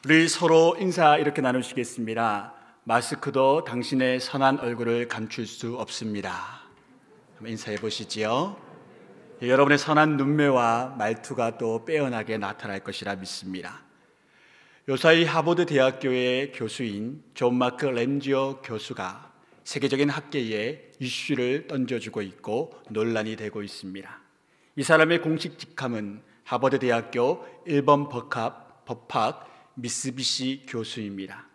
우리 서로 인사 이렇게 나누시겠습니다. 마스크도 당신의 선한 얼굴을 감출 수 없습니다. 한번 인사해 보시지요. 여러분의 선한 눈매와 말투가 또 빼어나게 나타날 것이라 믿습니다. 요사이 하버드 대학교의 교수인 존 마크 램지어 교수가 세계적인 학계에 이슈를 던져주고 있고 논란이 되고 있습니다. 이 사람의 공식 직함은 하버드 대학교 1번 법학 미쓰비시 교수입니다.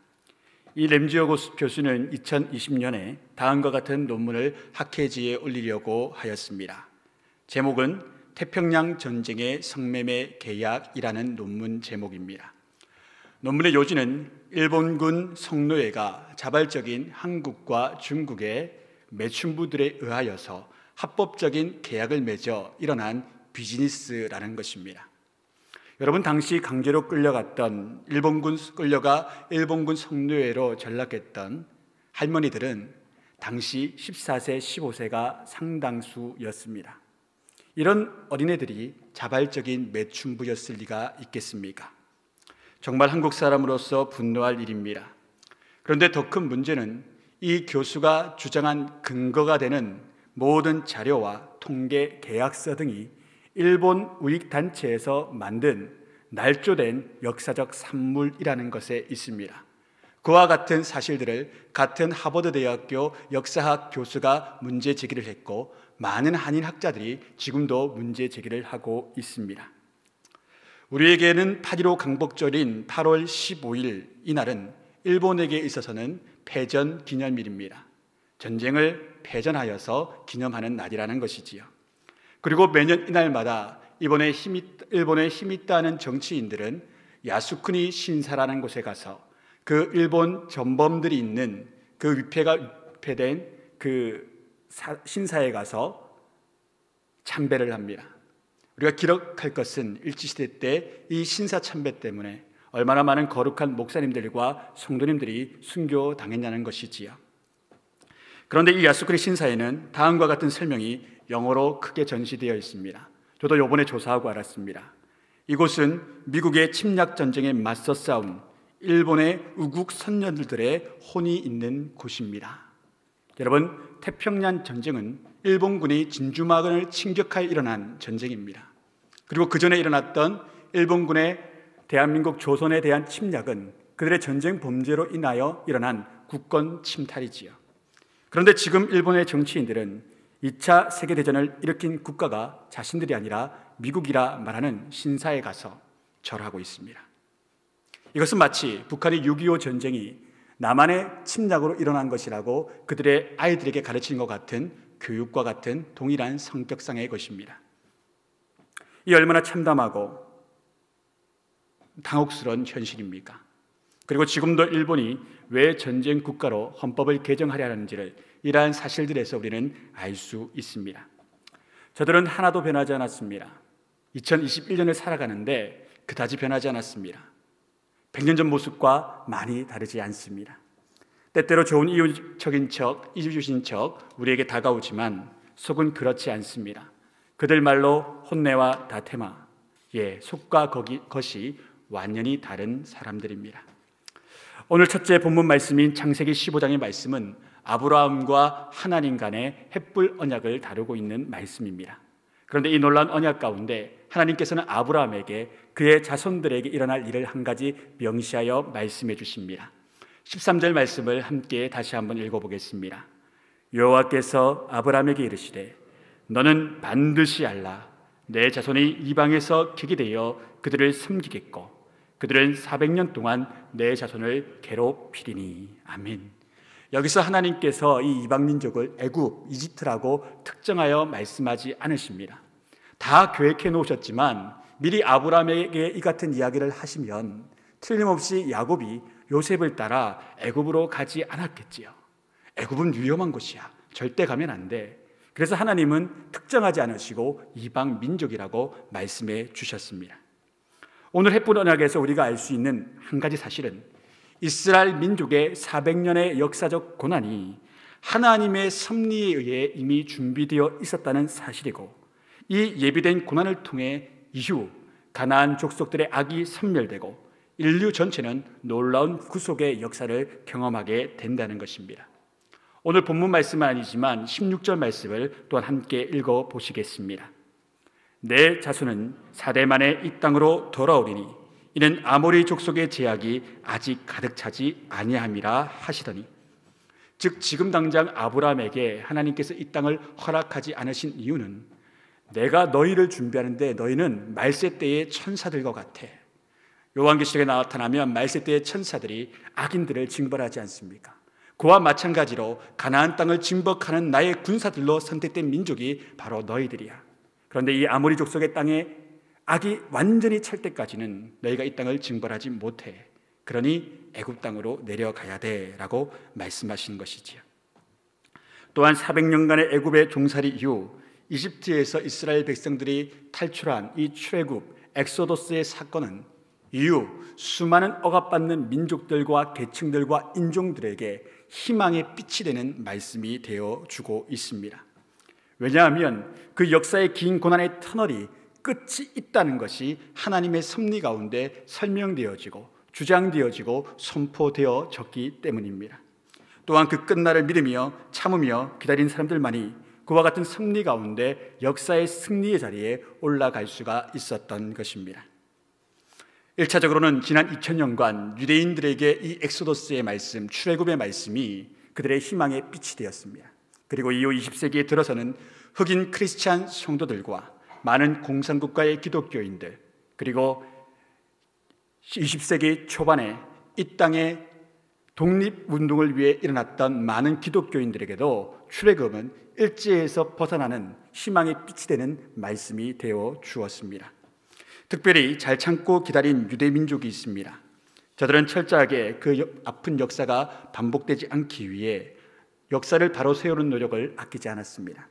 이 램지어 교수는 2020년에 다음과 같은 논문을 학회지에 올리려고 하였습니다. 제목은 태평양 전쟁의 성매매 계약이라는 논문 제목입니다. 논문의 요지는 일본군 성노예가 자발적인 한국과 중국의 매춘부들에 의하여서 합법적인 계약을 맺어 일어난 비즈니스라는 것입니다. 여러분, 당시 강제로 끌려가 일본군 성노예로 전락했던 할머니들은 당시 14세, 15세가 상당수였습니다. 이런 어린애들이 자발적인 매춘부였을 리가 있겠습니까? 정말 한국 사람으로서 분노할 일입니다. 그런데 더 큰 문제는 이 교수가 주장한 근거가 되는 모든 자료와 통계 계약서 등이 일본 우익단체에서 만든 날조된 역사적 산물이라는 것에 있습니다. 그와 같은 사실들을 같은 하버드 대학교 역사학 교수가 문제 제기를 했고 많은 한인 학자들이 지금도 문제 제기를 하고 있습니다. 우리에게는 8.15 강복절인 8월 15일 이날은 일본에게 있어서는 패전 기념일입니다. 전쟁을 패전하여서 기념하는 날이라는 것이지요. 그리고 매년 이날마다 일본에 힘 있다는 정치인들은 야스쿠니 신사라는 곳에 가서 그 일본 전범들이 있는 그 위패된 그 신사에 가서 참배를 합니다. 우리가 기록할 것은 일제시대 때 이 신사 참배 때문에 얼마나 많은 거룩한 목사님들과 성도님들이 순교당했냐는 것이지요. 그런데 이 야스쿠니 신사에는 다음과 같은 설명이 영어로 크게 전시되어 있습니다. 저도 이번에 조사하고 알았습니다. 이곳은 미국의 침략 전쟁에 맞서 싸운 일본의 우국 선녀들의 혼이 있는 곳입니다. 여러분, 태평양 전쟁은 일본군이 진주만을 침격하여 일어난 전쟁입니다. 그리고 그 전에 일어났던 일본군의 대한민국 조선에 대한 침략은 그들의 전쟁 범죄로 인하여 일어난 국권 침탈이지요. 그런데 지금 일본의 정치인들은 2차 세계대전을 일으킨 국가가 자신들이 아니라 미국이라 말하는 신사에 가서 절하고 있습니다. 이것은 마치 북한의 6.25 전쟁이 남한의 침략으로 일어난 것이라고 그들의 아이들에게 가르치는 것 같은 교육과 같은 동일한 성격상의 것입니다. 이 얼마나 참담하고 당혹스러운 현실입니까? 그리고 지금도 일본이 왜 전쟁 국가로 헌법을 개정하려 하는지를 이러한 사실들에서 우리는 알 수 있습니다. 저들은 하나도 변하지 않았습니다. 2021년을 살아가는데 그다지 변하지 않았습니다. 100년 전 모습과 많이 다르지 않습니다. 때때로 좋은 이웃주신 척 우리에게 다가오지만 속은 그렇지 않습니다. 그들 말로 혼내와 다테마, 속과 겉이 완전히 다른 사람들입니다. 오늘 첫째 본문 말씀인 창세기 15장의 말씀은 아브라함과 하나님 간의 햇불 언약을 다루고 있는 말씀입니다. 그런데 이 놀라운 언약 가운데 하나님께서는 아브라함에게 그의 자손들에게 일어날 일을 한 가지 명시하여 말씀해 주십니다. 13절 말씀을 함께 다시 한번 읽어보겠습니다. 여호와께서 아브라함에게 이르시되 너는 반드시 알라. 내 자손이 이방에서 객이되어 그들을 섬기겠고 그들은 400년 동안 내 자손을 괴롭히리니. 아멘. 여기서 하나님께서 이 이방 민족을 애굽, 이집트라고 특정하여 말씀하지 않으십니다. 다 계획해 놓으셨지만 미리 아브라함에게 이 같은 이야기를 하시면 틀림없이 야곱이 요셉을 따라 애굽으로 가지 않았겠지요. 애굽은 위험한 곳이야. 절대 가면 안 돼. 그래서 하나님은 특정하지 않으시고 이방 민족이라고 말씀해 주셨습니다. 오늘 햇불 언약에서 우리가 알 수 있는 한 가지 사실은 이스라엘 민족의 400년의 역사적 고난이 하나님의 섭리에 의해 이미 준비되어 있었다는 사실이고, 이 예비된 고난을 통해 이후 가나안 족속들의 악이 섬멸되고 인류 전체는 놀라운 구속의 역사를 경험하게 된다는 것입니다. 오늘 본문 말씀은 아니지만 16절 말씀을 또한 함께 읽어보시겠습니다. 내 자손은 4대 만에 이 땅으로 돌아오리니 이는 아모리 족속의 제약이 아직 가득 차지 아니함이라 하시더니, 즉 지금 당장 아브라함에게 하나님께서 이 땅을 허락하지 않으신 이유는 내가 너희를 준비하는데 너희는 말세 때의 천사들과 같아. 요한계시록에 나타나면 말세 때의 천사들이 악인들을 징벌하지 않습니까? 그와 마찬가지로 가나안 땅을 진복하는 나의 군사들로 선택된 민족이 바로 너희들이야. 그런데 이 아모리 족속의 땅에 악이 완전히 찰 때까지는 너희가 이 땅을 징벌하지 못해. 그러니 애굽 땅으로 내려가야 돼라고 말씀하시는 것이지요. 또한 400년간의 애굽의 종살이 이후 이집트에서 이스라엘 백성들이 탈출한 이 출애굽 엑소더스의 사건은 이후 수많은 억압받는 민족들과 계층들과 인종들에게 희망의 빛이 되는 말씀이 되어주고 있습니다. 왜냐하면 그 역사의 긴 고난의 터널이 끝이 있다는 것이 하나님의 섭리 가운데 설명되어지고 주장되어지고 선포되어졌기 때문입니다. 또한 그 끝날을 믿으며 참으며 기다린 사람들만이 그와 같은 섭리 가운데 역사의 승리의 자리에 올라갈 수가 있었던 것입니다. 1차적으로는 지난 2000년간 유대인들에게 이 엑소더스의 말씀, 출애굽의 말씀이 그들의 희망의 빛이 되었습니다. 그리고 이후 20세기에 들어서는 흑인 크리스찬 성도들과 많은 공산국가의 기독교인들, 그리고 20세기 초반에 이 땅의 독립운동을 위해 일어났던 많은 기독교인들에게도 출애굽은 일제에서 벗어나는 희망의 빛이 되는 말씀이 되어 주었습니다. 특별히 잘 참고 기다린 유대민족이 있습니다. 저들은 철저하게 그 아픈 역사가 반복되지 않기 위해 역사를 바로 세우는 노력을 아끼지 않았습니다.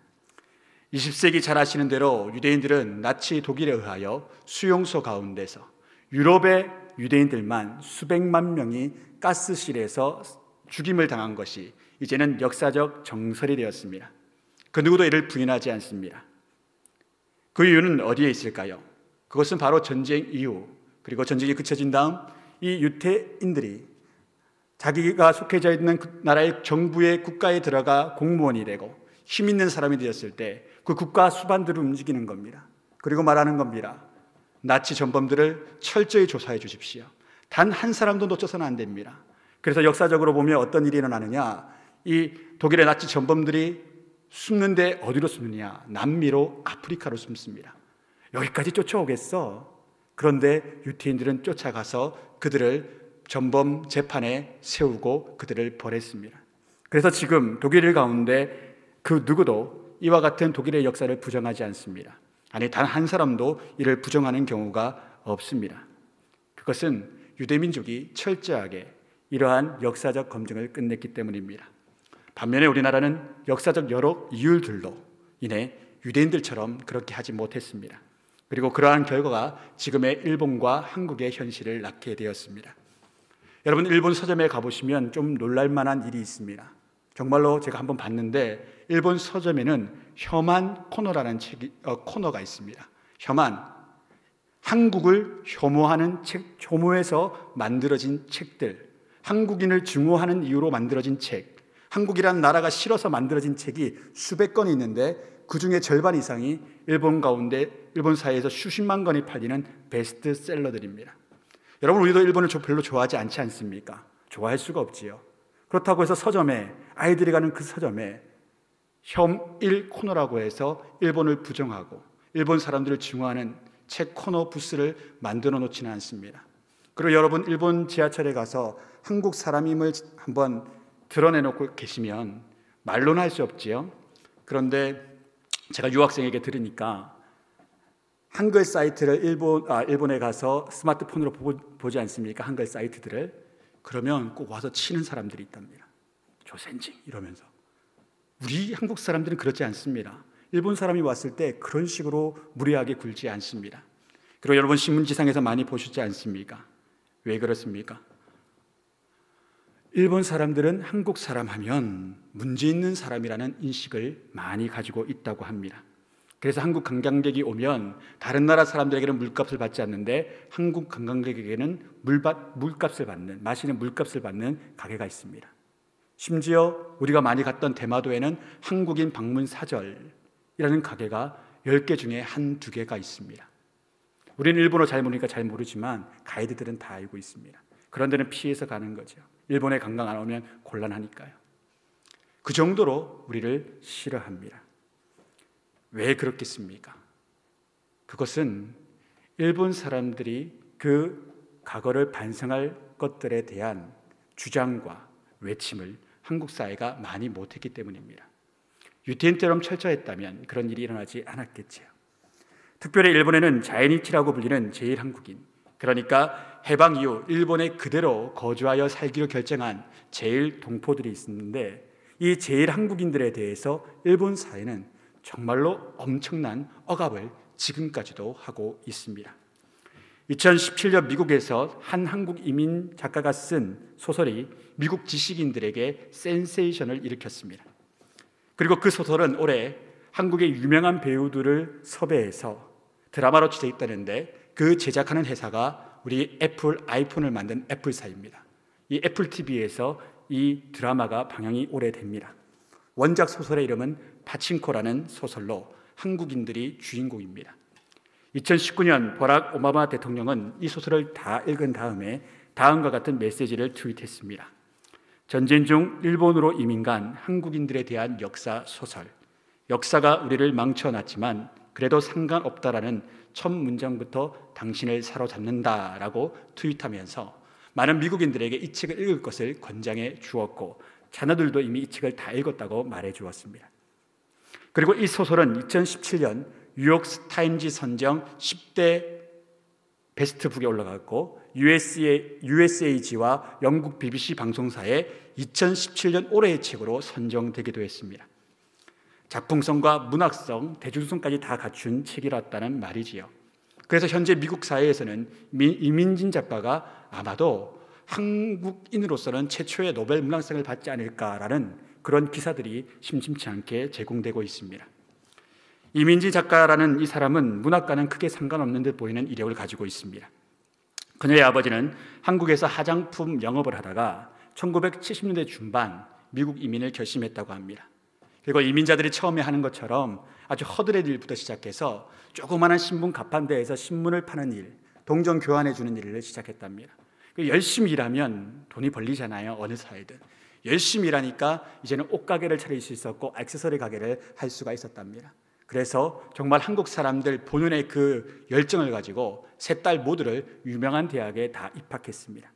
20세기 잘 아시는 대로 유대인들은 나치 독일에 의하여 수용소 가운데서 유럽의 유대인들만 수백만 명이 가스실에서 죽임을 당한 것이 이제는 역사적 정설이 되었습니다. 그 누구도 이를 부인하지 않습니다. 그 이유는 어디에 있을까요? 그것은 바로 전쟁 이후, 그리고 전쟁이 그쳐진 다음 이 유태인들이 자기가 속해져 있는 그 나라의 정부의 국가에 들어가 공무원이 되고 힘 있는 사람이 되었을 때 그 국가 수반들을 움직이는 겁니다. 그리고 말하는 겁니다. 나치 전범들을 철저히 조사해 주십시오. 단 한 사람도 놓쳐서는 안 됩니다. 그래서 역사적으로 보면 어떤 일이 일어나느냐, 이 독일의 나치 전범들이 숨는데 어디로 숨느냐, 남미로 아프리카로 숨습니다. 여기까지 쫓아오겠어. 그런데 유태인들은 쫓아가서 그들을 전범 재판에 세우고 그들을 벌했습니다. 그래서 지금 독일 가운데 그 누구도 이와 같은 독일의 역사를 부정하지 않습니다. 아니, 단 한 사람도 이를 부정하는 경우가 없습니다. 그것은 유대민족이 철저하게 이러한 역사적 검증을 끝냈기 때문입니다. 반면에 우리나라는 역사적 여러 이유들로 인해 유대인들처럼 그렇게 하지 못했습니다. 그리고 그러한 결과가 지금의 일본과 한국의 현실을 낳게 되었습니다. 여러분, 일본 서점에 가보시면 좀 놀랄만한 일이 있습니다. 정말로 제가 한번 봤는데 일본 서점에는 혐한 코너라는 코너가 있습니다. 혐한, 한국을 혐오하는 책, 혐오해서 만들어진 책들, 한국인을 증오하는 이유로 만들어진 책, 한국이라는 나라가 싫어서 만들어진 책이 수백 건이 있는데 그 중에 절반 이상이 일본 가운데 일본 사회에서 수십만 권이 팔리는 베스트셀러들입니다. 여러분, 우리도 일본을 별로 좋아하지 않지 않습니까? 좋아할 수가 없지요. 그렇다고 해서 서점에, 아이들이 가는 그 서점에 혐일 코너라고 해서 일본을 부정하고 일본 사람들을 증오하는 책 코너 부스를 만들어 놓지는 않습니다. 그리고 여러분, 일본 지하철에 가서 한국 사람임을 한번 드러내놓고 계시면 말로는 할 수 없지요. 그런데 제가 유학생에게 들으니까 한글 사이트를 일본에 가서 스마트폰으로 보지 않습니까? 한글 사이트들을. 그러면 꼭 와서 치는 사람들이 있답니다. 조센징 이러면서. 우리 한국 사람들은 그렇지 않습니다. 일본 사람이 왔을 때 그런 식으로 무례하게 굴지 않습니다. 그리고 여러분, 신문지상에서 많이 보시지 않습니까? 왜 그렇습니까? 일본 사람들은 한국 사람 하면 문제 있는 사람이라는 인식을 많이 가지고 있다고 합니다. 그래서 한국 관광객이 오면 다른 나라 사람들에게는 물값을 받지 않는데 한국 관광객에게는 물값을 받는, 마시는 물값을 받는 가게가 있습니다. 심지어 우리가 많이 갔던 대마도에는 한국인 방문 사절이라는 가게가 10개 중에 한두 개가 있습니다. 우리는 일본어 잘 모르니까 잘 모르지만 가이드들은 다 알고 있습니다. 그런 데는 피해서 가는 거죠. 일본에 관광 안 오면 곤란하니까요. 그 정도로 우리를 싫어합니다. 왜 그렇겠습니까? 그것은 일본 사람들이 그 과거를 반성할 것들에 대한 주장과 외침을 한국 사회가 많이 못했기 때문입니다. 유태인 때처럼 철저했다면 그런 일이 일어나지 않았겠지요. 특별히 일본에는 자이니치라고 불리는 제1한국인, 그러니까 해방 이후 일본에 그대로 거주하여 살기로 결정한 제1동포들이 있는데, 이 제1한국인들에 대해서 일본 사회는 정말로 엄청난 억압을 지금까지도 하고 있습니다. 2017년 미국에서 한 한국 이민 작가가 쓴 소설이 미국 지식인들에게 센세이션을 일으켰습니다. 그리고 그 소설은 올해 한국의 유명한 배우들을 섭외해서 드라마로 제작됐다는데, 그 제작하는 회사가 우리 애플 아이폰을 만든 애플사입니다. 이 애플 TV에서 이 드라마가 방영이 올해 됩니다. 원작 소설의 이름은 파친코라는 소설로 한국인들이 주인공입니다. 2019년 버락 오바마 대통령은 이 소설을 다 읽은 다음에 다음과 같은 메시지를 트윗했습니다. 전쟁 중 일본으로 이민 간 한국인들에 대한 역사 소설. 역사가 우리를 망쳐놨지만 그래도 상관없다라는 첫 문장부터 당신을 사로잡는다라고 트윗하면서 많은 미국인들에게 이 책을 읽을 것을 권장해 주었고, 자녀들도 이미 이 책을 다 읽었다고 말해 주었습니다. 그리고 이 소설은 2017년 뉴욕타임즈 선정 10대 베스트북에 올라갔고, USAG와 영국 BBC 방송사의 2017년 올해의 책으로 선정되기도 했습니다. 작품성과 문학성, 대중성까지 다 갖춘 책이었다는 말이지요. 그래서 현재 미국 사회에서는 이민진 작가가 아마도 한국인으로서는 최초의 노벨 문학상을 받지 않을까라는 그런 기사들이 심심치 않게 제공되고 있습니다. 이민진 작가라는 이 사람은 문학과는 크게 상관없는 듯 보이는 이력을 가지고 있습니다. 그녀의 아버지는 한국에서 화장품 영업을 하다가 1970년대 중반 미국 이민을 결심했다고 합니다. 그리고 이민자들이 처음에 하는 것처럼 아주 허드렛 일부터 시작해서 조그마한 신문 가판대에서 신문을 파는 일, 동전 교환해 주는 일을 시작했답니다. 열심히 일하면 돈이 벌리잖아요. 어느 사회든. 열심히 일하니까 이제는 옷가게를 차릴 수 있었고 액세서리 가게를 할 수가 있었답니다. 그래서 정말 한국 사람들 본연의 그 열정을 가지고 세 딸 모두를 유명한 대학에 다 입학했습니다.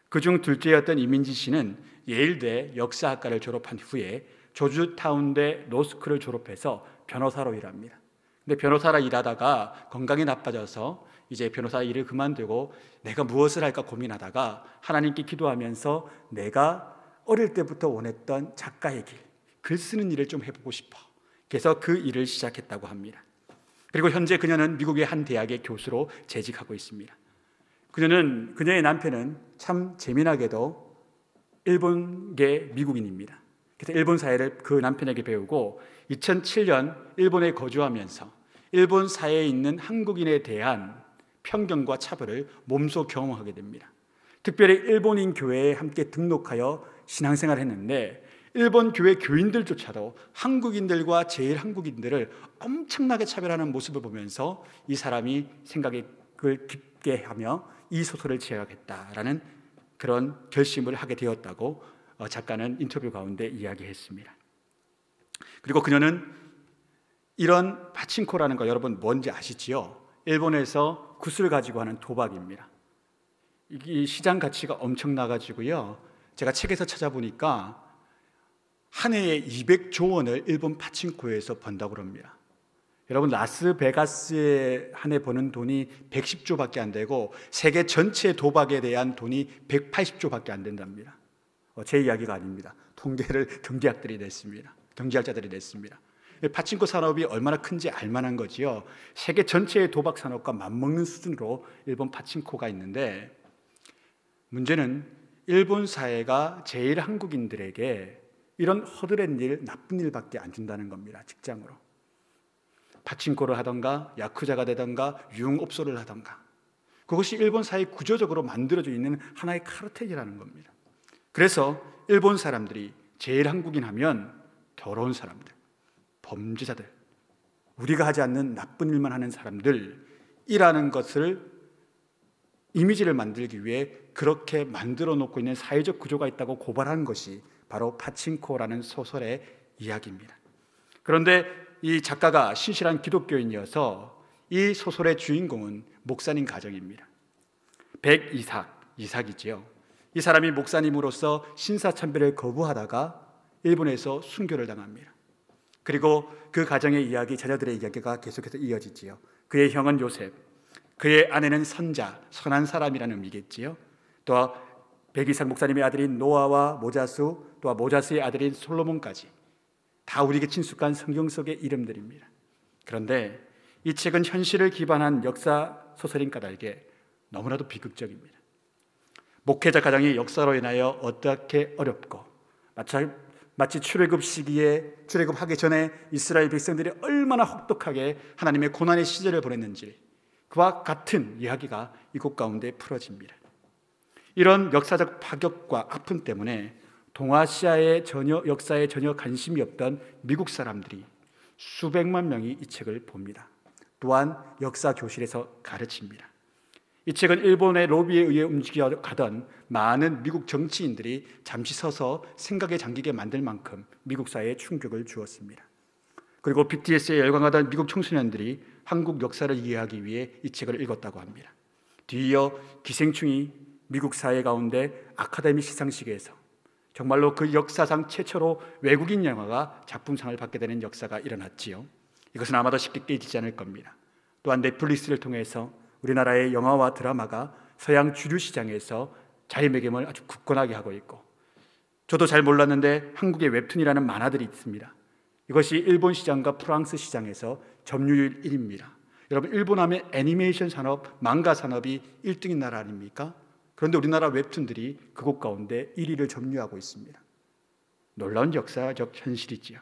그중 둘째였던 이민지 씨는 예일대 역사학과를 졸업한 후에 조지타운대 로스쿨을 졸업해서 변호사로 일합니다. 근데 변호사로 일하다가 건강이 나빠져서 이제 변호사 일을 그만두고 내가 무엇을 할까 고민하다가 하나님께 기도하면서 내가 어릴 때부터 원했던 작가의 길, 글 쓰는 일을 좀 해보고 싶어. 그래서 그 일을 시작했다고 합니다. 그리고 현재 그녀는 미국의 한 대학의 교수로 재직하고 있습니다. 그녀의 남편은 참 재미나게도 일본계 미국인입니다. 그래서 일본 사회를 그 남편에게 배우고 2007년 일본에 거주하면서 일본 사회에 있는 한국인에 대한 편견과 차별을 몸소 경험하게 됩니다. 특별히 일본인 교회에 함께 등록하여 신앙생활을 했는데 일본 교회 교인들조차도 한국인들과 제일 한국인들을 엄청나게 차별하는 모습을 보면서 이 사람이 생각을 깊게 하며 이 소설을 제작했다라는 그런 결심을 하게 되었다고 작가는 인터뷰 가운데 이야기했습니다. 그리고 그녀는 이런 파친코라는 거 여러분 뭔지 아시지요? 일본에서 굿을 가지고 하는 도박입니다. 이 시장 가치가 엄청나가지고요. 제가 책에서 찾아보니까 한 해에 200조 원을 일본 파친코에서 번다고 합니다. 여러분 라스베가스에 한 해 버는 돈이 110조밖에 안 되고 세계 전체 도박에 대한 돈이 180조밖에 안 된답니다. 제 이야기가 아닙니다. 통계를 경제학자들이 냈습니다. 파친코 산업이 얼마나 큰지 알만한 거지요. 세계 전체의 도박 산업과 맞먹는 수준으로 일본 파친코가 있는데, 문제는 일본 사회가 제일 한국인들에게 이런 허드렛 일, 나쁜 일밖에 안 준다는 겁니다. 직장으로. 파친코를 하던가 야쿠자가 되던가 유흥업소를 하던가, 그것이 일본 사회 구조적으로 만들어져 있는 하나의 카르텔이라는 겁니다. 그래서 일본 사람들이 제일 한국인 하면 더러운 사람들, 범죄자들, 우리가 하지 않는 나쁜 일만 하는 사람들이라는 것을 이미지를 만들기 위해 그렇게 만들어 놓고 있는 사회적 구조가 있다고 고발하는 것이 바로 파친코라는 소설의 이야기입니다. 그런데 이 작가가 신실한 기독교인이어서 이 소설의 주인공은 목사님 가정입니다. 이삭이지요. 이 사람이 목사님으로서 신사참배를 거부하다가 일본에서 순교를 당합니다. 그리고 그 가정의 이야기, 자녀들의 이야기가 계속해서 이어지지요. 그의 형은 요셉, 그의 아내는 선자, 선한 사람이라는 의미겠지요. 또 백이삭 목사님의 아들인 노아와 모자수, 또 모자수의 아들인 솔로몬까지 다 우리에게 친숙한 성경 속의 이름들입니다. 그런데 이 책은 현실을 기반한 역사 소설인 까닭에 너무나도 비극적입니다. 목회자 가정이 역사로 인하여 어떻게 어렵고, 마치 출애굽하기 전에 이스라엘 백성들이 얼마나 혹독하게 하나님의 고난의 시절을 보냈는지, 그와 같은 이야기가 이곳 가운데 풀어집니다. 이런 역사적 파격과 아픔 때문에 동아시아의 역사에 전혀 관심이 없던 미국 사람들이 수백만 명이 이 책을 봅니다. 또한 역사 교실에서 가르칩니다. 이 책은 일본의 로비에 의해 움직여가던 많은 미국 정치인들이 잠시 서서 생각에 잠기게 만들 만큼 미국 사회에 충격을 주었습니다. 그리고 BTS에 열광하던 미국 청소년들이 한국 역사를 이해하기 위해 이 책을 읽었다고 합니다. 뒤이어 기생충이 미국 사회 가운데 아카데미 시상식에서 정말로 그 역사상 최초로 외국인 영화가 작품상을 받게 되는 역사가 일어났지요. 이것은 아마도 쉽게 깨지지 않을 겁니다. 또한 넷플릭스를 통해서 우리나라의 영화와 드라마가 서양 주류 시장에서 자리매김을 아주 굳건하게 하고 있고, 저도 잘 몰랐는데 한국의 웹툰이라는 만화들이 있습니다. 이것이 일본 시장과 프랑스 시장에서 점유율 1위입니다. 여러분, 일본 하면 애니메이션 산업, 망가 산업이 1등인 나라 아닙니까? 그런데 우리나라 웹툰들이 그곳 가운데 1위를 점유하고 있습니다. 놀라운 역사적 현실이지요.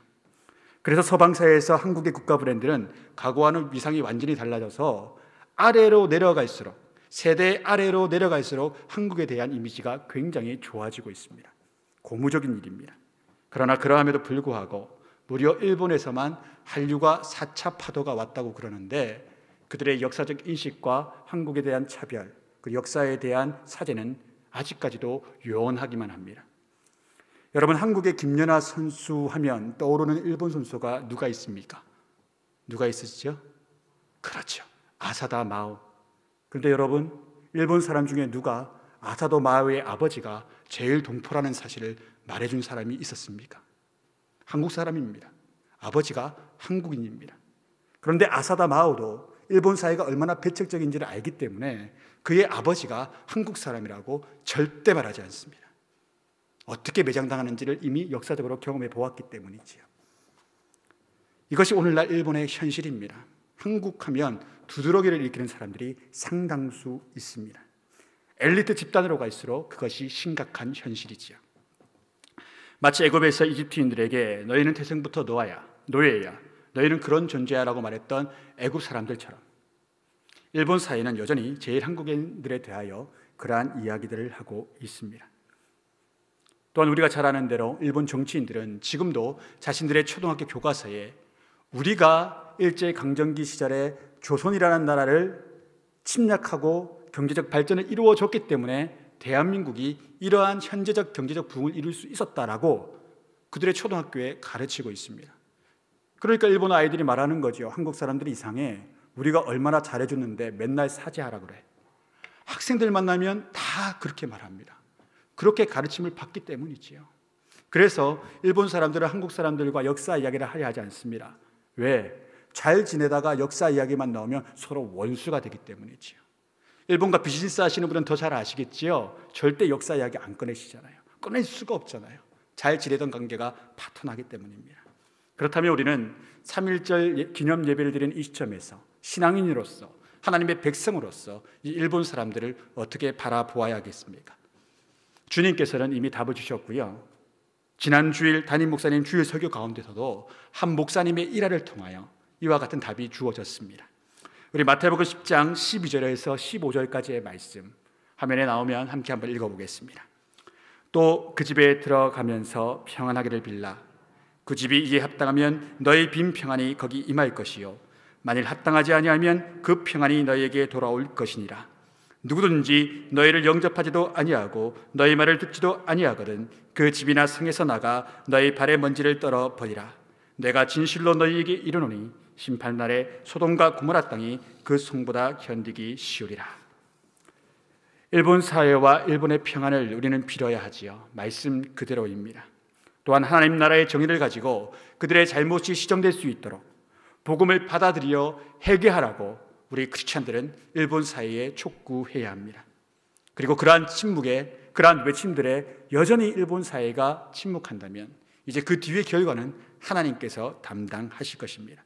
그래서 서방사회에서 한국의 국가 브랜드는 과거와는 위상이 완전히 달라져서 아래로 내려갈수록, 세대 아래로 내려갈수록 한국에 대한 이미지가 굉장히 좋아지고 있습니다. 고무적인 일입니다. 그러나 그러함에도 불구하고 무려 일본에서만 한류가 4차 파도가 왔다고 그러는데, 그들의 역사적 인식과 한국에 대한 차별, 그 역사에 대한 사죄는 아직까지도 요원하기만 합니다. 여러분, 한국의 김연아 선수 하면 떠오르는 일본 선수가 누가 있습니까? 누가 있으시죠? 그렇죠, 아사다 마오. 그런데 여러분, 일본 사람 중에 누가 아사도 마오의 아버지가 제일 동포라는 사실을 말해준 사람이 있었습니까? 한국 사람입니다. 아버지가 한국인입니다. 그런데 아사다 마오도 일본 사회가 얼마나 배척적인지를 알기 때문에 그의 아버지가 한국 사람이라고 절대 말하지 않습니다. 어떻게 매장당하는지를 이미 역사적으로 경험해 보았기 때문이지요. 이것이 오늘날 일본의 현실입니다. 한국하면 두드러기를 일으키는 사람들이 상당수 있습니다. 엘리트 집단으로 갈수록 그것이 심각한 현실이지요. 마치 애굽에서 이집트인들에게 너희는 태생부터 노예야, 너희는 그런 존재야 라고 말했던 애굽 사람들처럼 일본 사회는 여전히 제일 한국인들에 대하여 그러한 이야기들을 하고 있습니다. 또한 우리가 잘 아는 대로 일본 정치인들은 지금도 자신들의 초등학교 교과서에 우리가 일제강점기 시절에 조선이라는 나라를 침략하고 경제적 발전을 이루어줬기 때문에 대한민국이 이러한 현재적 경제적 부흥을 이룰 수 있었다라고 그들의 초등학교에 가르치고 있습니다. 그러니까 일본 아이들이 말하는 거죠. 한국 사람들이 이상해. 우리가 얼마나 잘해줬는데 맨날 사죄하라 그래. 학생들 만나면 다 그렇게 말합니다. 그렇게 가르침을 받기 때문이지요. 그래서 일본 사람들은 한국 사람들과 역사 이야기를 하려 하지 않습니다. 왜? 잘 지내다가 역사 이야기만 나오면 서로 원수가 되기 때문이지요. 일본과 비즈니스 하시는 분은 더 잘 아시겠지요. 절대 역사 이야기 안 꺼내시잖아요. 꺼낼 수가 없잖아요. 잘 지내던 관계가 파탄나기 때문입니다. 그렇다면 우리는 3.1절 기념 예배를 드리는 이 시점에서 신앙인으로서, 하나님의 백성으로서 이 일본 사람들을 어떻게 바라보아야겠습니까? 주님께서는 이미 답을 주셨고요. 지난 주일 담임 목사님 주일 설교 가운데서도 한 목사님의 일화를 통하여 이와 같은 답이 주어졌습니다. 우리 마태복음 10장 12절에서 15절까지의 말씀 화면에 나오면 함께 한번 읽어보겠습니다. 또 그 집에 들어가면서 평안하기를 빌라. 그 집이 이에 합당하면 너희 빈 평안이 거기 임할 것이요 만일 합당하지 아니하면 그 평안이 너희에게 돌아올 것이니라. 누구든지 너희를 영접하지도 아니하고 너희 말을 듣지도 아니하거든 그 집이나 성에서 나가 너희 발의 먼지를 떨어 버리라. 내가 진실로 너희에게 이르노니 심판날에 소돔과 고모라 땅이 그 성보다 견디기 쉬우리라. 일본 사회와 일본의 평안을 우리는 빌어야 하지요. 말씀 그대로입니다. 또한 하나님 나라의 정의를 가지고 그들의 잘못이 시정될 수 있도록 복음을 받아들여 회개하라고 우리 크리스찬들은 일본 사회에 촉구해야 합니다. 그리고 그러한 침묵에, 그러한 외침들에 여전히 일본 사회가 침묵한다면 이제 그 뒤의 결과는 하나님께서 담당하실 것입니다.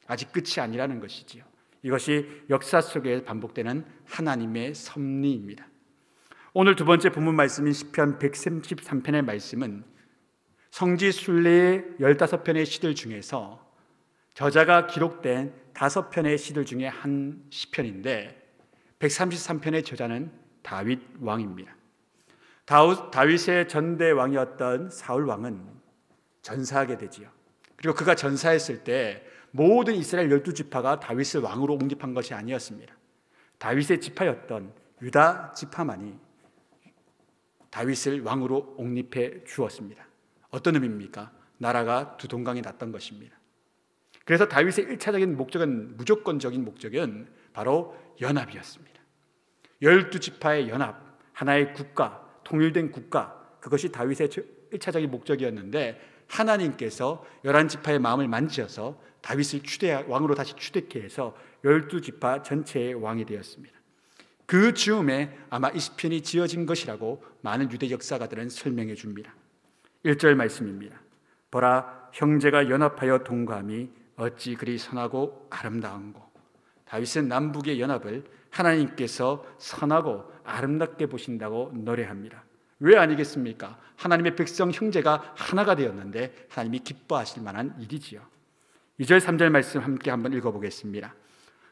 아직 끝이 아니라는 것이지요. 이것이 역사 속에 반복되는 하나님의 섭리입니다. 오늘 두 번째 본문 말씀인 시편 133편의 말씀은 성지 순례의 15편의 시들 중에서 저자가 기록된 5편의 시들 중에 한 시편인데 133편의 저자는 다윗 왕입니다. 다윗의 전대 왕이었던 사울 왕은 전사하게 되지요. 그리고 그가 전사했을 때 모든 이스라엘 12지파가 다윗을 왕으로 옹립한 것이 아니었습니다. 다윗의 지파였던 유다 지파만이 다윗을 왕으로 옹립해 주었습니다. 어떤 의미입니까? 나라가 두 동강이 났던 것입니다. 그래서 다윗의 1차적인 목적은, 무조건적인 목적은 바로 연합이었습니다. 12지파의 연합, 하나의 국가, 통일된 국가, 그것이 다윗의 1차적인 목적이었는데 하나님께서 11지파의 마음을 만지셔서 다윗을 왕으로 다시 추대케 해서 12지파 전체의 왕이 되었습니다. 그 즈음에 아마 이 시편이 지어진 것이라고 많은 유대 역사가들은 설명해 줍니다. 1절 말씀입니다. 보라, 형제가 연합하여 동감이 어찌 그리 선하고 아름다운고. 다윗은 남북의 연합을 하나님께서 선하고 아름답게 보신다고 노래합니다. 왜 아니겠습니까? 하나님의 백성 형제가 하나가 되었는데 하나님이 기뻐하실 만한 일이지요. 2절 3절 말씀 함께 한번 읽어보겠습니다.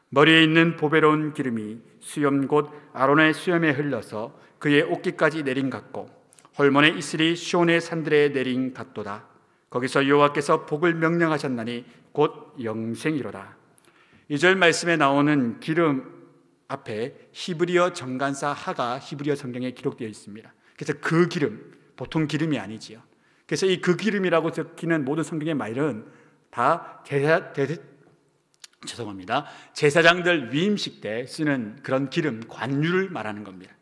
머리에 있는 보배로운 기름이 수염 곧 아론의 수염에 흘러서 그의 옷깃까지 내린 같고 홀몬의 이슬이 시온의 산들에 내린 같도다. 거기서 여호와께서 복을 명령하셨나니 곧 영생이로다. 2절 말씀에 나오는 기름 앞에 히브리어 정관사 하가 히브리어 성경에 기록되어 있습니다. 그래서 그 기름, 보통 기름이 아니지요. 그래서 이 그 기름이라고 적히는 모든 성경의 말은 다 제사장들 위임식 때 쓰는 그런 기름, 관유를 말하는 겁니다.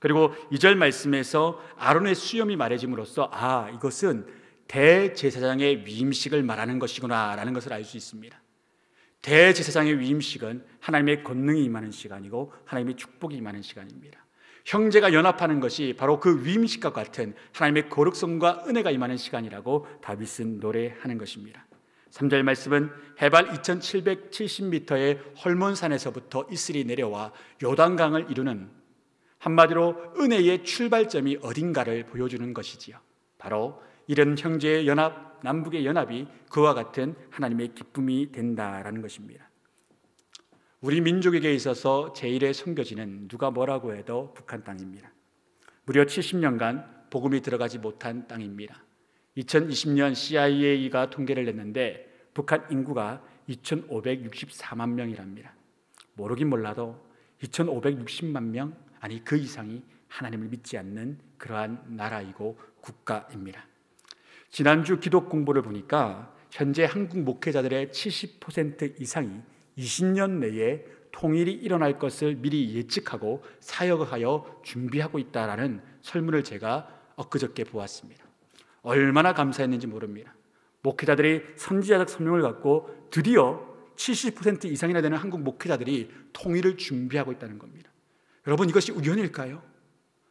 그리고 2절 말씀에서 아론의 수염이 말해짐으로써 이것은 대제사장의 위임식을 말하는 것이구나 라는 것을 알 수 있습니다. 대제사장의 위임식은 하나님의 권능이 임하는 시간이고 하나님의 축복이 임하는 시간입니다. 형제가 연합하는 것이 바로 그 위임식과 같은 하나님의 거룩성과 은혜가 임하는 시간이라고 다윗은 노래하는 것입니다. 3절 말씀은 해발 2770m의 헐몬산에서부터 이슬이 내려와 요단강을 이루는, 한마디로 은혜의 출발점이 어딘가를 보여주는 것이지요. 바로 이런 형제의 연합, 남북의 연합이 그와 같은 하나님의 기쁨이 된다라는 것입니다. 우리 민족에게 있어서 제1의 선교지는 누가 뭐라고 해도 북한 땅입니다. 무려 70년간 복음이 들어가지 못한 땅입니다. 2020년 CIA가 통계를 냈는데 북한 인구가 2,564만 명이랍니다. 모르긴 몰라도 2,560만 명, 아니 그 이상이 하나님을 믿지 않는 그러한 나라이고 국가입니다. 지난주 기독 공보를 보니까 현재 한국 목회자들의 70% 이상이 20년 내에 통일이 일어날 것을 미리 예측하고 사역하여 준비하고 있다라는 설문을 제가 엊그저께 보았습니다. 얼마나 감사했는지 모릅니다. 목회자들이 선지자적 소명을 갖고 드디어 70% 이상이나 되는 한국 목회자들이 통일을 준비하고 있다는 겁니다. 여러분, 이것이 우연일까요?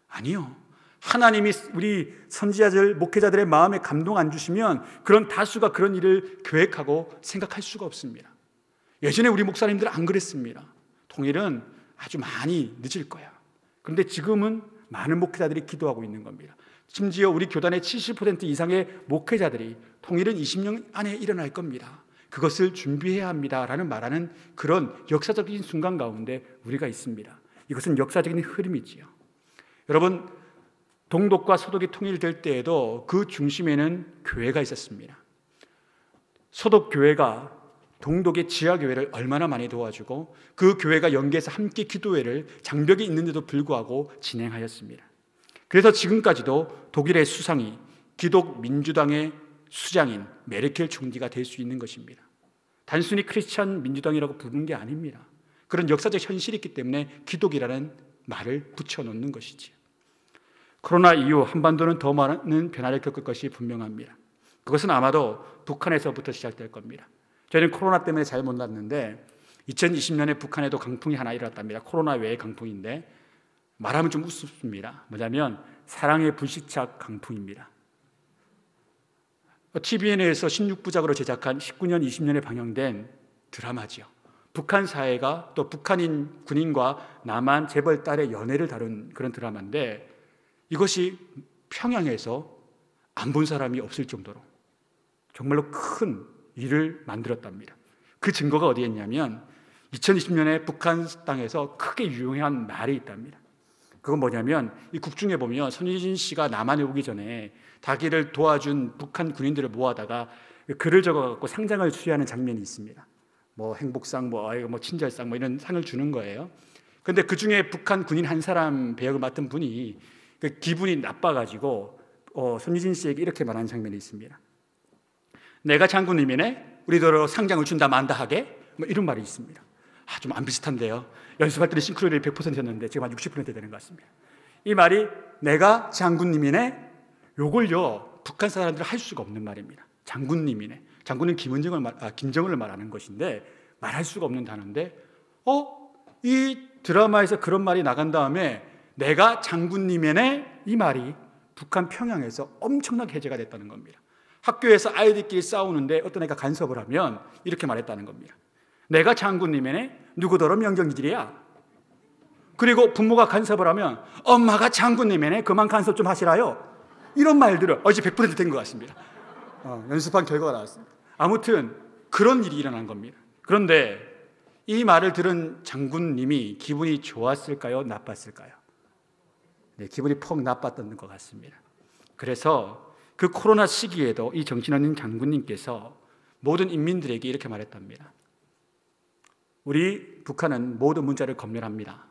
아니요. 하나님이 우리 선지자들, 목회자들의 마음에 감동 안 주시면 그런 다수가 그런 일을 계획하고 생각할 수가 없습니다. 예전에 우리 목사님들은 안 그랬습니다. 통일은 아주 많이 늦을 거야. 그런데 지금은 많은 목회자들이 기도하고 있는 겁니다. 심지어 우리 교단의 70% 이상의 목회자들이 통일은 20년 안에 일어날 겁니다. 그것을 준비해야 합니다라는 말하는 그런 역사적인 순간 가운데 우리가 있습니다. 이것은 역사적인 흐름이지요. 여러분, 동독과 서독이 통일될 때에도 그 중심에는 교회가 있었습니다. 서독 교회가 동독의 지하 교회를 얼마나 많이 도와주고 그 교회가 연계해서 함께 기도회를 장벽이 있는데도 불구하고 진행하였습니다. 그래서 지금까지도 독일의 수상이 기독 민주당의 수장인 메르켈 총리가 될 수 있는 것입니다. 단순히 크리스찬 민주당이라고 부르는 게 아닙니다. 그런 역사적 현실이 있기 때문에 기독이라는 말을 붙여놓는 것이지요. 코로나 이후 한반도는 더 많은 변화를 겪을 것이 분명합니다. 그것은 아마도 북한에서부터 시작될 겁니다. 저희는 코로나 때문에 잘 몰랐는데 2020년에 북한에도 강풍이 하나 일어났답니다. 코로나 외의 강풍인데 말하면 좀 우습습니다. 뭐냐면 사랑의 불시착 강풍입니다. TVN에서 16부작으로 제작한 19년, 20년에 방영된 드라마지요. 북한 사회가 또 북한인 군인과 남한 재벌 딸의 연애를 다룬 그런 드라마인데 이것이 평양에서 안 본 사람이 없을 정도로 정말로 큰 일을 만들었답니다. 그 증거가 어디에 있냐면 2020년에 북한 땅에서 크게 유행한 말이 있답니다. 그건 뭐냐면 이 국중에 보면 손희진 씨가 남한에 오기 전에 자기를 도와준 북한 군인들을 모아다가 글을 적어갖고 상장을 수여하는 장면이 있습니다. 뭐 행복상, 뭐 친절상, 뭐 이런 상을 주는 거예요. 그런데 그 중에 북한 군인 한 사람 배역을 맡은 분이 그 기분이 나빠가지고 손희진 씨에게 이렇게 말하는 장면이 있습니다. 내가 장군님이네, 우리더러 상장을 준다 만다 하게, 뭐 이런 말이 있습니다. 좀 안 비슷한데요. 연습할 때는 싱크로율이 100%였는데 지금 한 60% 되는 것 같습니다. 이 말이 내가 장군님이네, 요걸요 북한 사람들은 할 수가 없는 말입니다. 장군님이네. 장군은 김정은을 말하는 것인데 말할 수가 없는 단어인데 이 드라마에서 그런 말이 나간 다음에 내가 장군님이네, 이 말이 북한 평양에서 엄청나게 해제가 됐다는 겁니다. 학교에서 아이들끼리 싸우는데 어떤 애가 간섭을 하면 이렇게 말했다는 겁니다. 내가 장군님이네, 누구더러 명정기질이야. 그리고 부모가 간섭을 하면 엄마가 장군님이네, 그만 간섭 좀 하시라요. 이런 말들을 이제 100% 된 것 같습니다. 연습한 결과가 나왔습니다. 아무튼 그런 일이 일어난 겁니다. 그런데 이 말을 들은 장군님이 기분이 좋았을까요? 나빴을까요? 네, 기분이 퍽 나빴던 것 같습니다. 그래서 그 코로나 시기에도 이 정신없는 장군님께서 모든 인민들에게 이렇게 말했답니다. 우리 북한은 모든 문자를 검열합니다.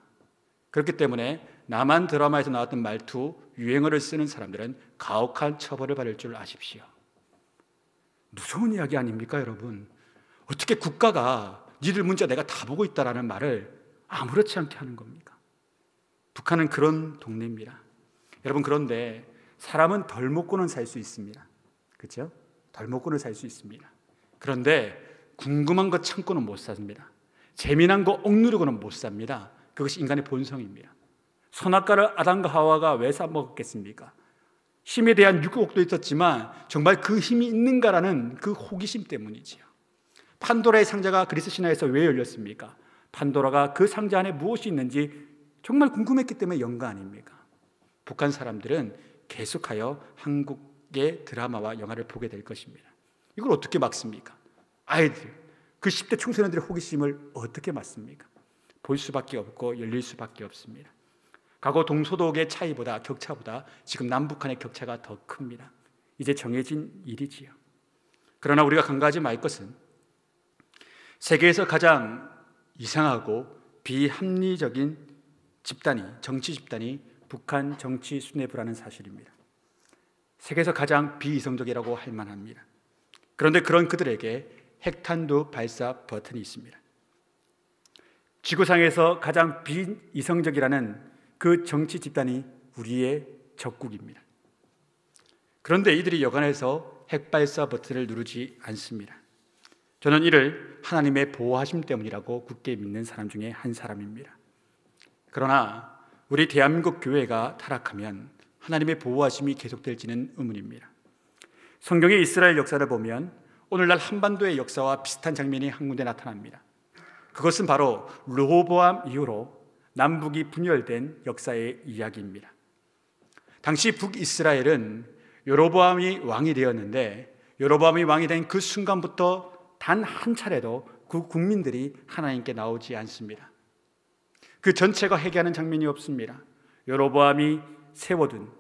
그렇기 때문에 남한 드라마에서 나왔던 말투, 유행어를 쓰는 사람들은 가혹한 처벌을 받을 줄 아십시오. 무서운 이야기 아닙니까, 여러분? 어떻게 국가가 니들 문자 내가 다 보고 있다라는 말을 아무렇지 않게 하는 겁니까? 북한은 그런 동네입니다. 여러분, 그런데 사람은 덜 먹고는 살 수 있습니다. 그렇죠? 덜 먹고는 살 수 있습니다. 그런데 궁금한 거 참고는 못 삽니다. 재미난 거 억누르고는 못 삽니다. 그것이 인간의 본성입니다. 선악과를 아담과 하와가 왜 싸먹었겠습니까? 힘에 대한 유혹도 있었지만 정말 그 힘이 있는가라는 그 호기심 때문이지요. 판도라의 상자가 그리스 신화에서 왜 열렸습니까? 판도라가 그 상자 안에 무엇이 있는지 정말 궁금했기 때문에 연 거 아닙니까? 북한 사람들은 계속하여 한국의 드라마와 영화를 보게 될 것입니다. 이걸 어떻게 막습니까? 아이들, 그 10대 청소년들의 호기심을 어떻게 막습니까? 볼 수밖에 없고 열릴 수밖에 없습니다. 과거 동서독의 차이보다, 격차보다 지금 남북한의 격차가 더 큽니다. 이제 정해진 일이지요. 그러나 우리가 간과하지 말 것은 세계에서 가장 이상하고 비합리적인 집단이, 정치 집단이 북한 정치 수뇌부라는 사실입니다. 세계에서 가장 비이성적이라고 할 만합니다. 그런데 그런 그들에게 핵탄두 발사 버튼이 있습니다. 지구상에서 가장 비이성적이라는 그 정치 집단이 우리의 적국입니다. 그런데 이들이 여간해서 핵발사 버튼을 누르지 않습니다. 저는 이를 하나님의 보호하심 때문이라고 굳게 믿는 사람 중에 한 사람입니다. 그러나 우리 대한민국 교회가 타락하면 하나님의 보호하심이 계속될지는 의문입니다. 성경의 이스라엘 역사를 보면 오늘날 한반도의 역사와 비슷한 장면이 한 군데 나타납니다. 그것은 바로 르호보암 이후로 남북이 분열된 역사의 이야기입니다. 당시 북이스라엘은 여로보암이 왕이 되었는데 여로보암이 왕이 된 그 순간부터 단 한 차례도 그 국민들이 하나님께 나오지 않습니다. 그 전체가 회개하는 장면이 없습니다. 여로보암이 세워둔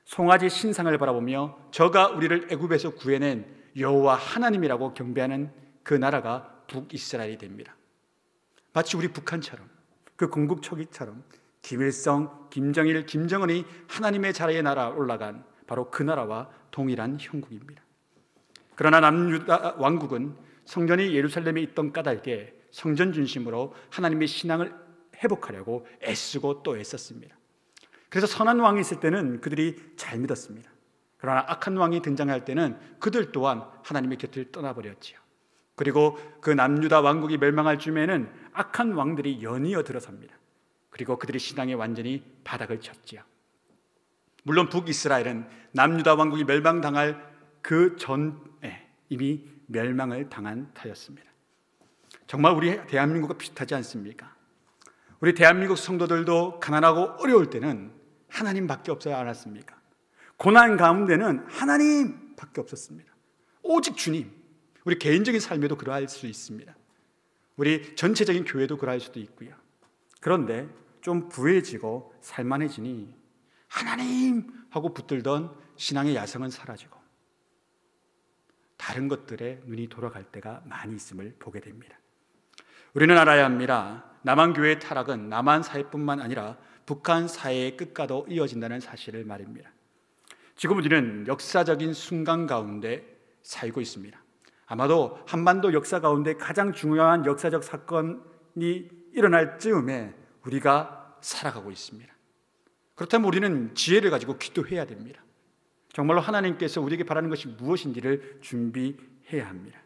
송아지 신상을 바라보며 저가 우리를 애굽에서 구해낸 여호와 하나님이라고 경배하는 그 나라가 북이스라엘이 됩니다. 마치 우리 북한처럼, 그 건국 초기처럼 김일성, 김정일, 김정은이 하나님의 자리에 날아 올라간 바로 그 나라와 동일한 형국입니다. 그러나 남유다 왕국은 성전이 예루살렘에 있던 까닭에 성전 중심으로 하나님의 신앙을 회복하려고 애쓰고 또 애썼습니다. 그래서 선한 왕이 있을 때는 그들이 잘 믿었습니다. 그러나 악한 왕이 등장할 때는 그들 또한 하나님의 곁을 떠나버렸지요. 그리고 그 남유다 왕국이 멸망할 즈음에는 악한 왕들이 연이어 들어섭니다. 그리고 그들의 신앙이 완전히 바닥을 쳤지요. 물론 북이스라엘은 남유다 왕국이 멸망당할 그 전에 이미 멸망을 당한 터였습니다. 정말 우리 대한민국과 비슷하지 않습니까? 우리 대한민국 성도들도 가난하고 어려울 때는 하나님밖에 없지 않았습니까? 고난 가운데는 하나님밖에 없었습니다. 오직 주님. 우리 개인적인 삶에도 그러할 수 있습니다. 우리 전체적인 교회도 그러할 수도 있고요. 그런데 좀 부해지고 살만해지니 하나님 하고 붙들던 신앙의 야성은 사라지고 다른 것들에 눈이 돌아갈 때가 많이 있음을 보게 됩니다. 우리는 알아야 합니다. 남한 교회의 타락은 남한 사회뿐만 아니라 북한 사회의 끝과도 이어진다는 사실을 말입니다. 지금 우리는 역사적인 순간 가운데 살고 있습니다. 아마도 한반도 역사 가운데 가장 중요한 역사적 사건이 일어날 즈음에 우리가 살아가고 있습니다. 그렇다면 우리는 지혜를 가지고 기도해야 됩니다. 정말로 하나님께서 우리에게 바라는 것이 무엇인지를 준비해야 합니다.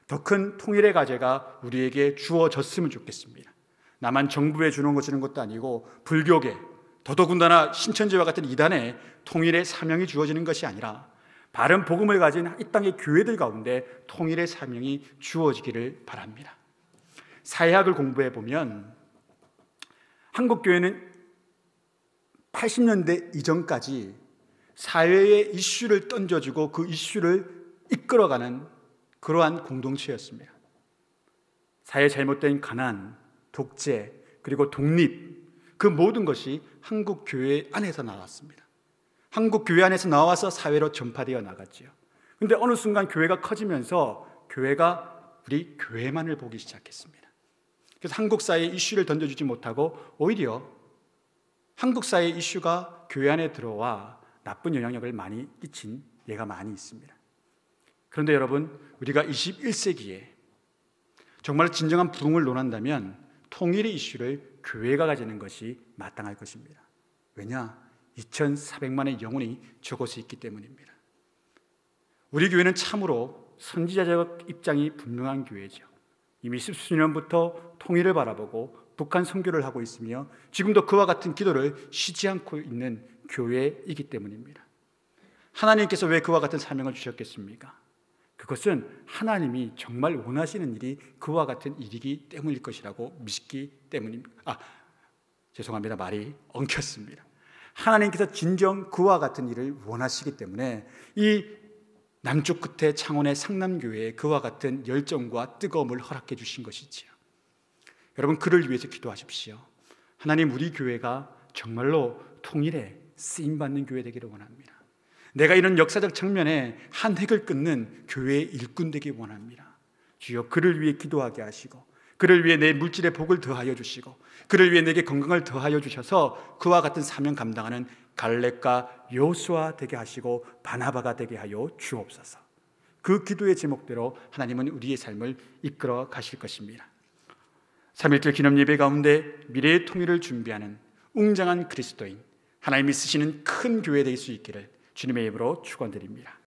더 큰 통일의 과제가 우리에게 주어졌으면 좋겠습니다. 나만 정부에 주는 것도 아니고 불교계, 더더군다나 신천지와 같은 이단에 통일의 사명이 주어지는 것이 아니라 바른 복음을 가진 이 땅의 교회들 가운데 통일의 사명이 주어지기를 바랍니다. 사회학을 공부해 보면 한국 교회는 80년대 이전까지 사회의 이슈를 던져주고 그 이슈를 이끌어가는 그러한 공동체였습니다. 사회의 잘못된 가난, 독재, 그리고 독립, 그 모든 것이 한국 교회 안에서 나왔습니다. 한국 교회 안에서 나와서 사회로 전파되어 나갔지요. 그런데 어느 순간 교회가 커지면서 교회가 우리 교회만을 보기 시작했습니다. 그래서 한국 사회의 이슈를 던져주지 못하고 오히려 한국 사회의 이슈가 교회 안에 들어와 나쁜 영향력을 많이 끼친 예가 많이 있습니다. 그런데 여러분, 우리가 21세기에 정말 진정한 부흥을 논한다면 통일의 이슈를 교회가 가지는 것이 마땅할 것입니다. 왜냐? 2,400만의 영혼이 저곳에 있기 때문입니다. 우리 교회는 참으로 선지자적 입장이 분명한 교회죠. 이미 십수년부터 통일을 바라보고 북한 선교를 하고 있으며 지금도 그와 같은 기도를 쉬지 않고 있는 교회이기 때문입니다. 하나님께서 왜 그와 같은 사명을 주셨겠습니까? 그것은 하나님이 정말 원하시는 일이 그와 같은 일이기 때문일 것이라고 믿기 때문입니다. 죄송합니다. 말이 엉켰습니다. 하나님께서 진정 그와 같은 일을 원하시기 때문에 이 남쪽 끝에 창원의 상남교회에 그와 같은 열정과 뜨거움을 허락해 주신 것이지요. 여러분, 그를 위해서 기도하십시오. 하나님, 우리 교회가 정말로 통일에 쓰임받는 교회 되기를 원합니다. 내가 이런 역사적 장면에 한 획을 끊는 교회의 일꾼 되기 원합니다. 주여, 그를 위해 기도하게 하시고 그를 위해 내 물질의 복을 더하여 주시고 그를 위해 내게 건강을 더하여 주셔서 그와 같은 사명 감당하는 갈렙과 여호수아 되게 하시고 바나바가 되게 하여 주옵소서. 그 기도의 제목대로 하나님은 우리의 삶을 이끌어 가실 것입니다. 3.1절 기념 예배 가운데 미래의 통일을 준비하는 웅장한 그리스도인, 하나님이 쓰시는 큰 교회 될 수 있기를 주님의 이름으로 축원드립니다.